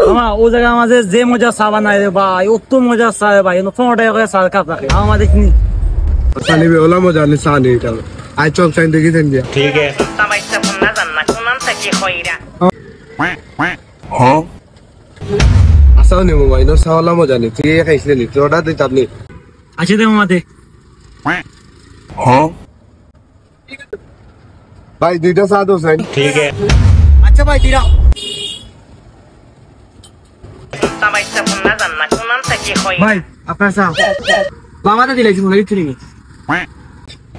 মামা ও জায়গার মাঝে যে মজা চা বানায় রে ভাই, অত মজা চা ভাই, 15 টাকা করে চা কাপ রাখে আমার দেখনি। सानी भी ओला मजा नहीं सानी चल आई चौक साइन देखी थी दिया ठीक है हाँ আসাও নি মোবাইল নো সাওলা মজা নেই তুই খাইছিলি নি তুই অর্ডার দিতে আপনি আছে দে মামা দে। হ্যাঁ ভাই দুইটা চা দো সাইন ठीक है আচ্ছা ভাই দিরা ভাই আপনার চা মামাতে দিলাইছি মনে হচ্ছে নাকি?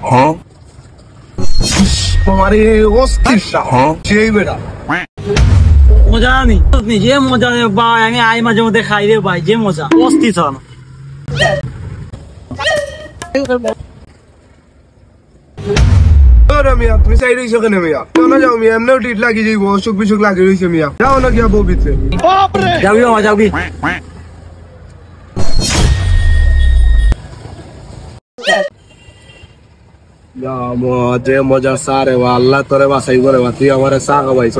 हाँ हमारे অস্থির চা হ্যাঁ সেই বেটা মজা নেই যে মজা রে ভাই, আমি আই মাঝে মধ্যে খাই রে ভাই, যে মজা অস্থির চা না। মিয়া তুমি সাইড হইছো কেন মিয়া কেন যাও মিয়া এমনিও টিট লাগি যাইব অসুখ বিসুখ লাগি রইছে মিয়া যাও না গিয়া বউ বিতে যাবি মামা যাবি। যে মজা চা রে বা আল্লাহ তোরে বাসাই করে বা তুই আমারে চা খাওয়াইছ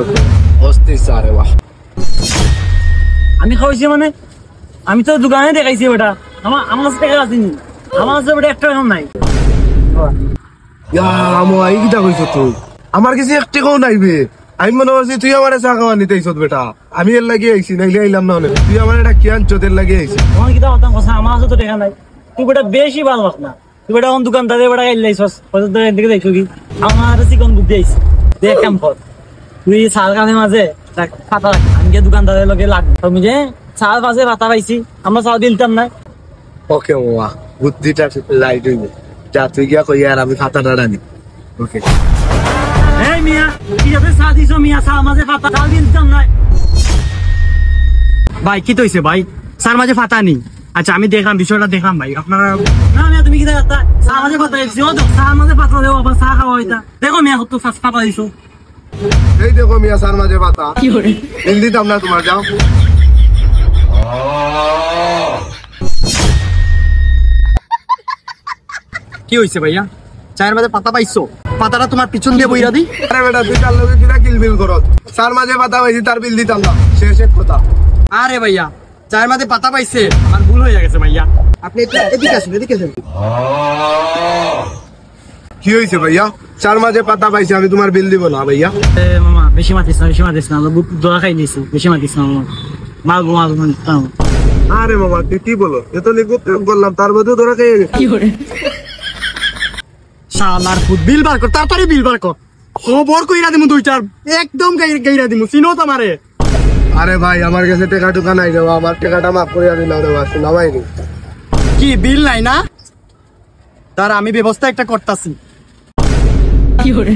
অস্থির চা রে বা আমি খাওয়াইছি মানে আমি তো দোকানে দেখাইছি বেটা, আমার কাছে টাকা আসেনি, আমার কাছে বেটা একটা এখন নাই। এই কিটা কইছ তুই আমার কাছে এক টাকাও নাইবে আমি মনে করছি তুই আমার চা খাওয়া নিতে আইছত বেটা আমি এর লাগিয়ে আইছি নাইলে আইলাম না অনেক তুই আমার এটা কি আনছ তোর লাগিয়ে আইছি আমার কিটা কথা কথা আমার কাছে তো টাকা নাই, তুই বেটা বেশি ভালো বাস না, তুই বেটা এখন দোকানদারে বেটা গাইল লাইছস কত দিকে দেখছো কি আমার চিকন বুদ্ধি আইছি দেখ কাম কর, তুই চাল কানে মাঝে পাতা রাখ, আমি গিয়ে দোকানদারের লগে লাগবে তুমি যে চাল পাশে পাতা পাইছি আমরা চাল দিলতাম না। ওকে মামা বুদ্ধিটা লাইট হইবে যা তুই গিয়া কই আর আমি খাতাটা রানি ওকে এই মিয়া কি যাবে চা দিছো মিয়া, চাল মাঝে পাতা চাল দিলতাম না ভাই। কি তৈছে ভাই চার মাঝে পাতা নি? আচ্ছা আমি দেখলাম বিষয়টা দেখলাম ভাই আপনারা না মিয়া তুমি কি দেখা চা মাঝে পাতা দিছো তো চা মাঝে পাতা দেও আবার চা খাওয়া হইতা দেখো মিয়া কত পাতা দিছো। এই দেখো মিয়া সার মাঝে পাতা কি করে দিল দিতাম না তোমার যাও কি হইছে ভাইয়া চায়ের মাঝে পাতা পাইছো, পাতাটা তোমার পিছন দিয়ে বইরা দি। আরে বেটা তুই কাল লগে কিরা কিলবিল করত সার মাঝে পাতা পাইছি তার বিল দিতাম না শেষ এক কথা। আরে ভাইয়া চায়ের মাঝে পাতা পাইছে আমার ভুল হয়ে গেছে ভাইয়া, আপনি এদিকে আসুন এদিকে আসুন। কি হইছে ভাইয়া চার মাঝে পাতা পাইছি আমি তোমার বিল দিব না ভাইয়া। মামা বেশি মাতিস না দোয়া খাই নিয়েছি, বেশি মাতিস না মামা মাল আরে মামা তুই কি বলো এত লিখবো বললাম তার মধ্যে ধরা খেয়ে কি করে শালার ফুট বিল বার কর তাড়াতাড়ি বিল বার কর, খবর কইরা দিমু দুই চার একদম গাইরা দিমু চিনো তো আমারে। আরে ভাই আমার কাছে টাকা টুকা নাই রে আমার টাকাটা মাফ করে দিলাম রে বাস না ভাই কি বিল নাই না, তার আমি ব্যবস্থা একটা করতাছি। কি করে